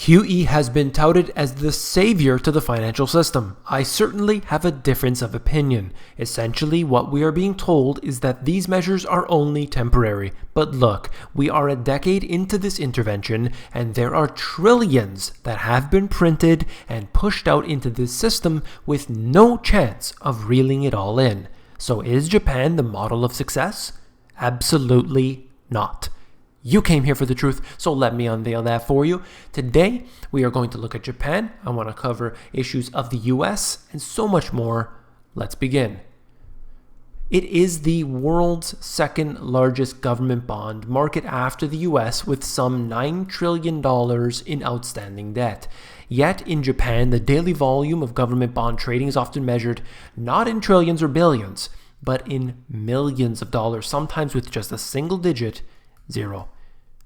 QE has been touted as the savior to the financial system. I certainly have a difference of opinion. Essentially, what we are being told is that these measures are only temporary. But look, we are a decade into this intervention, and there are trillions that have been printed and pushed out into this system with no chance of reeling it all in. So is Japan the model of success? Absolutely not. You came here for the truth, so let me unveil that for you. Today, we are going to look at Japan. I want to cover issues of the US and so much more. Let's begin. It is the world's second largest government bond market after the US, with some $9 trillion in outstanding debt. Yet in Japan, the daily volume of government bond trading is often measured not in trillions or billions, but in millions of dollars, sometimes with just a single digit, zero.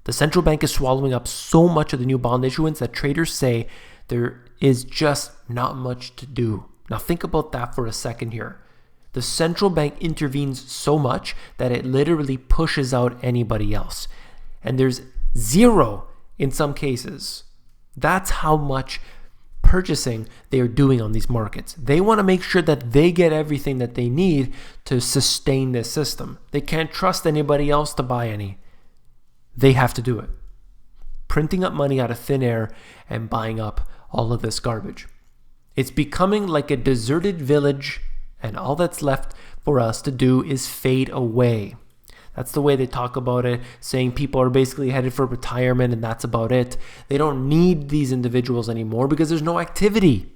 The central bank is swallowing up so much of the new bond issuance that traders say there is just not much to do. Now think about that for a second here. The central bank intervenes so much that it literally pushes out anybody else. And there's zero in some cases. That's how much purchasing they are doing on these markets. They want to make sure that they get everything that they need to sustain this system. They can't trust anybody else to buy any. They have to do it. Printing up money out of thin air and buying up all of this garbage. It's becoming like a deserted village, and all that's left for us to do is fade away. That's the way they talk about it, saying people are basically headed for retirement and that's about it. They don't need these individuals anymore because there's no activity.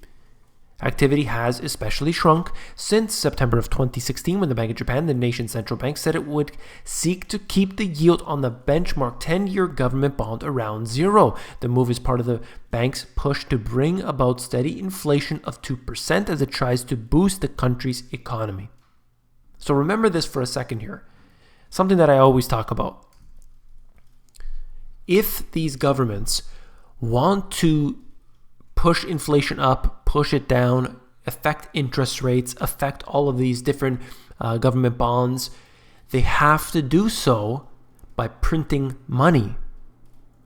Activity has especially shrunk since September of 2016, when the Bank of Japan, the nation's central bank, said it would seek to keep the yield on the benchmark 10-year government bond around zero. The move is part of the bank's push to bring about steady inflation of 2% as it tries to boost the country's economy. So remember this for a second here. Something that I always talk about. If these governments want to push inflation up, push it down, affect interest rates, affect all of these different government bonds, they have to do so by printing money.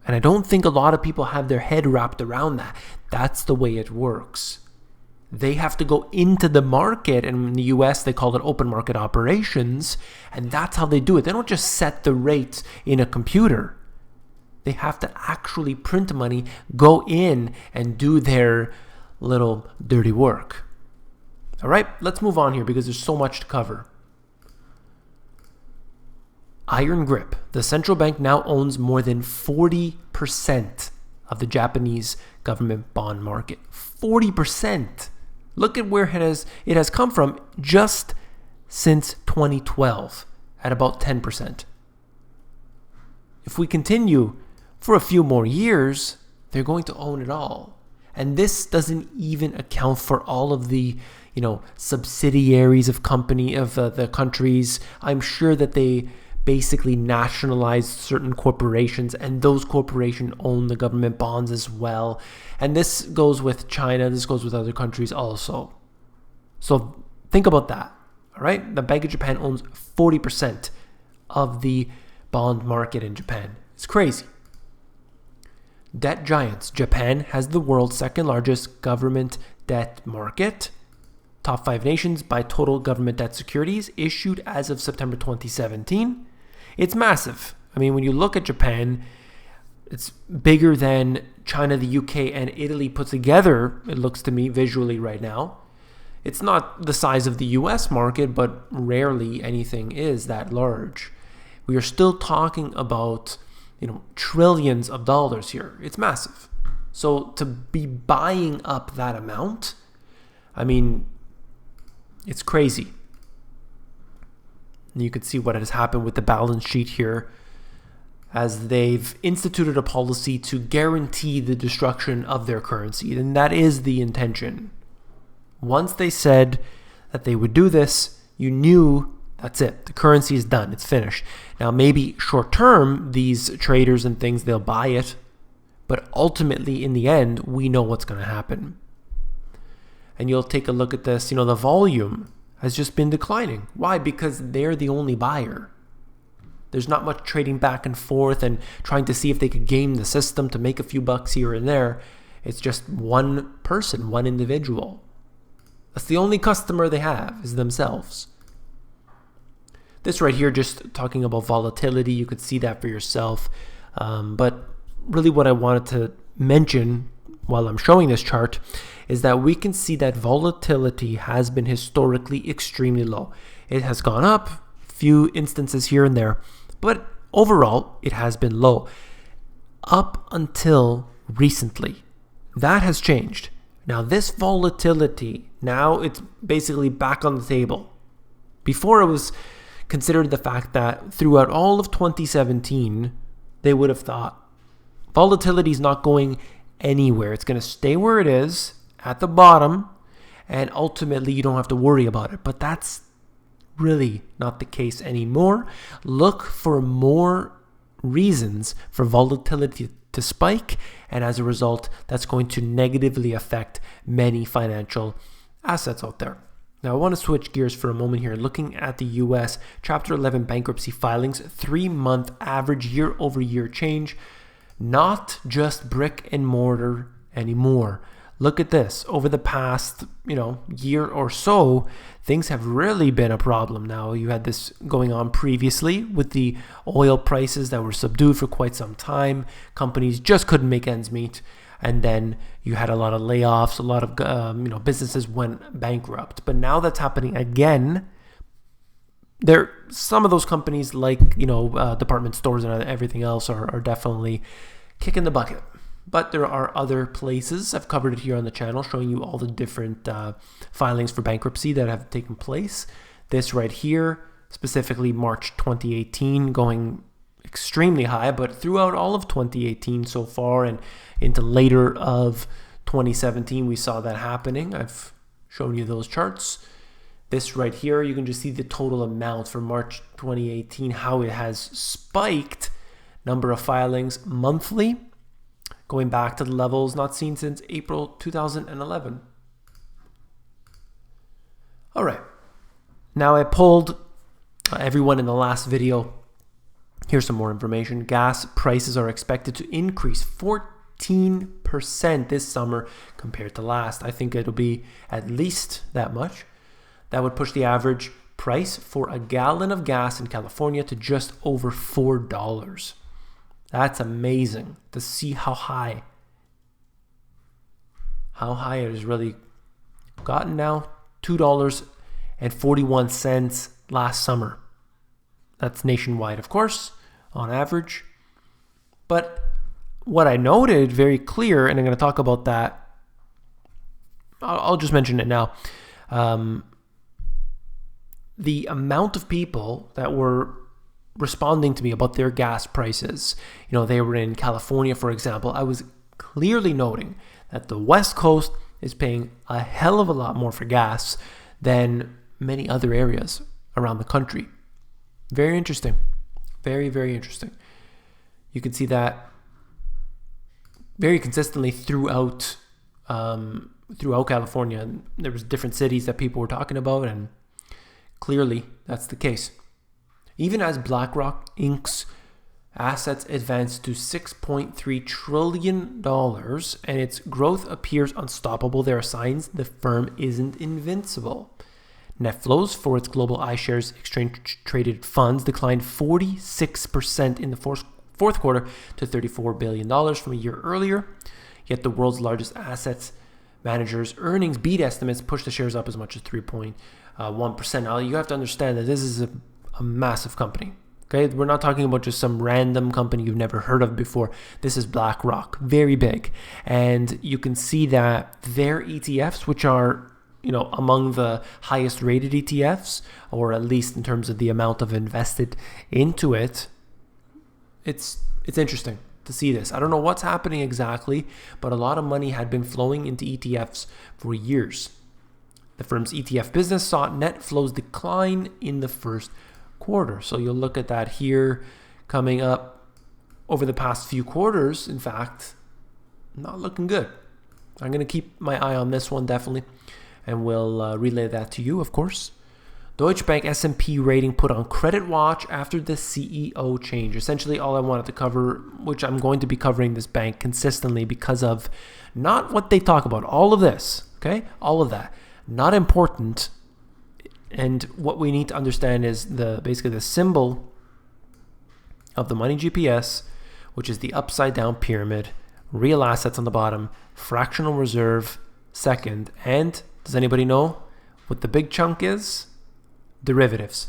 And I don't think a lot of people have their head wrapped around that. That's the way it works. They have to go into the market, and in the US they call it open market operations, and that's how they do it. They don't just set the rates in a computer. They have to actually print money, go in and do their little dirty work. All right, let's move on here because there's so much to cover. Iron grip. The central bank now owns more than 40% of the Japanese government bond market. 40%. Look at where it has come from just since 2012 at about 10%. If we continue for a few more years, they're going to own it all. And this doesn't even account for all of the, subsidiaries of the countries. I'm sure that they basically nationalized certain corporations, and those corporations own the government bonds as well. And this goes with China, this goes with other countries also. So think about that. All right? The Bank of Japan owns 40% of the bond market in Japan. It's crazy. Debt giants. Japan has the world's second largest government debt market. Top 5 nations by total government debt securities issued as of September 2017. It's massive. I mean, when you look at Japan, it's bigger than China, the UK, and Italy put together, it looks to me visually right now. It's not the size of the US market, but rarely anything is that large. We are still talking about trillions of dollars here. It's massive. So to be buying up that amount, I mean, it's crazy. And you can see what has happened with the balance sheet here, as they've instituted a policy to guarantee the destruction of their currency. And that is the intention. Once they said that they would do this, you knew that's it. The currency is done. It's finished. Now, maybe short term, these traders and things, they'll buy it. But ultimately, in the end, we know what's going to happen. And you'll take a look at this. The volume has just been declining. Why? Because they're the only buyer. There's not much trading back and forth and trying to see if they could game the system to make a few bucks here and there. It's just one person, one individual. That's the only customer they have, is themselves. This right here, just talking about volatility, you could see that for yourself. But really what I wanted to mention while I'm showing this chart is that we can see that volatility has been historically extremely low. It has gone up, few instances here and there, but overall it has been low up until recently. That has changed. Now this volatility, now it's basically back on the table. Before it was considered the fact that throughout all of 2017, they would have thought volatility is not going anywhere. It's going to stay where it is at the bottom, and ultimately you don't have to worry about it. But that's really not the case anymore. Look for more reasons for volatility to spike, and as a result, that's going to negatively affect many financial assets out there. Now, I want to switch gears for a moment here. Looking at the US Chapter 11 bankruptcy filings, 3-month average year-over-year change, not just brick and mortar anymore. Look at this. Over the past, year or so, things have really been a problem. Now, you had this going on previously with the oil prices that were subdued for quite some time. Companies just couldn't make ends meet. And then you had a lot of layoffs, a lot of businesses went bankrupt. But now that's happening again. Some of those companies like department stores and everything else are definitely kicking the bucket. But there are other places, I've covered it here on the channel, showing you all the different filings for bankruptcy that have taken place. This right here, specifically March 2018, going extremely high, but throughout all of 2018 so far and into later of 2017, we saw that happening. I've shown you those charts. This right here, you can just see the total amount for March 2018, how it has spiked. Number of filings monthly, going back to the levels not seen since April 2011. All right. Now I polled everyone in the last video. Here's some more information. Gas prices are expected to increase 14% this summer compared to last. I think it'll be at least that much. That would push the average price for a gallon of gas in California to just over $4. That's amazing to see how high it has really gotten now. $2.41 last summer. That's nationwide, of course, on average. But what I noted very clear, and I'm going to talk about that, I'll just mention it now. The amount of people that were responding to me about their gas prices, they were in California, for example. I was clearly noting that the West Coast is paying a hell of a lot more for gas than many other areas around the country. Very interesting. Very, very interesting. You can see that very consistently throughout California. And there was different cities that people were talking about, and clearly that's the case. Even as BlackRock Inc.'s assets advanced to $6.3 trillion and its growth appears unstoppable, there are signs the firm isn't invincible. Net flows for its global iShares exchange-traded funds declined 46% in the fourth quarter to $34 billion from a year earlier. Yet the world's largest managers' earnings beat estimates, pushed the shares up as much as 3.1%. Now, you have to understand that this is a massive company. Okay, we're not talking about just some random company you've never heard of before. This is BlackRock, very big. And you can see that their ETFs, which are among the highest rated ETFs, or at least in terms of the amount of invested into it, it's interesting to see this. I don't know what's happening exactly, but a lot of money had been flowing into ETFs for years. The firm's ETF business saw net flows decline in the first quarter. So you'll look at that here coming up over the past few quarters. In fact, not looking good. I'm going to keep my eye on this one definitely, and we'll relay that to you, of course. Deutsche Bank S&P rating put on credit watch after the CEO change. Essentially all I wanted to cover, which I'm going to be covering this bank consistently because of not what they talk about, all of this, okay? All of that. Not important. And what we need to understand is basically the symbol of the money GPS, which is the upside down pyramid, real assets on the bottom, fractional reserve second, and does anybody know what the big chunk is? Derivatives.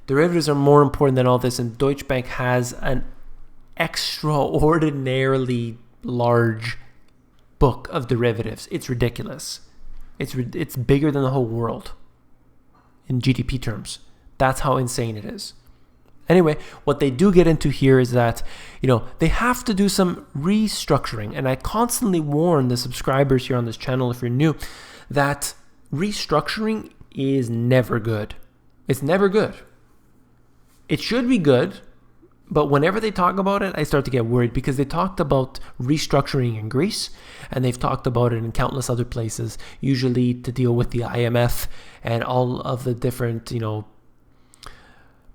Derivatives are more important than all this, and Deutsche Bank has an extraordinarily large book of derivatives. It's ridiculous. It's bigger than the whole world in GDP terms. That's how insane it is. Anyway, what they do get into here is that, they have to do some restructuring. And I constantly warn the subscribers here on this channel, if you're new, that restructuring is never good. It's never good. It should be good, but whenever they talk about it, I start to get worried because they talked about restructuring in Greece and they've talked about it in countless other places, usually to deal with the IMF and all of the different,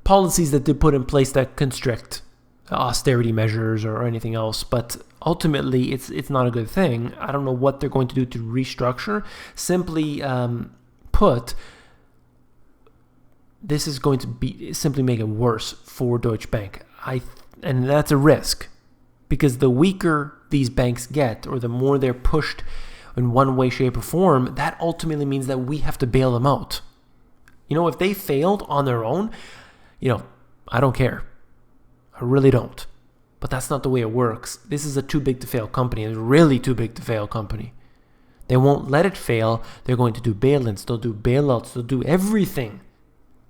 policies that they put in place that constrict austerity measures or anything else. But ultimately, it's not a good thing. I don't know what they're going to do to restructure. Simply put, this is going to simply make it worse for Deutsche Bank. And that's a risk, because the weaker these banks get, or the more they're pushed in one way, shape, or form, that ultimately means that we have to bail them out. If they failed on their own, I don't care. I really don't. But that's not the way it works. This is a too big to fail company. It's really too big to fail company. They won't let it fail. They're going to do bail-ins. They'll do bailouts. They'll do everything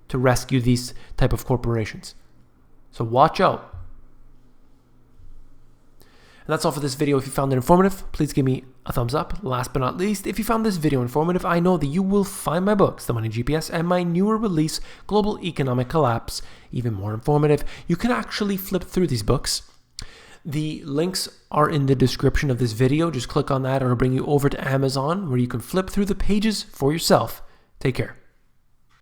to rescue these type of corporations. So watch out. And that's all for this video. If you found it informative, please give me a thumbs up. Last but not least, if you found this video informative, I know that you will find my books, The Money GPS, and my newer release, Global Economic Collapse, even more informative. You can actually flip through these books. The links are in the description of this video. Just click on that and it'll bring you over to Amazon, where you can flip through the pages for yourself. Take care.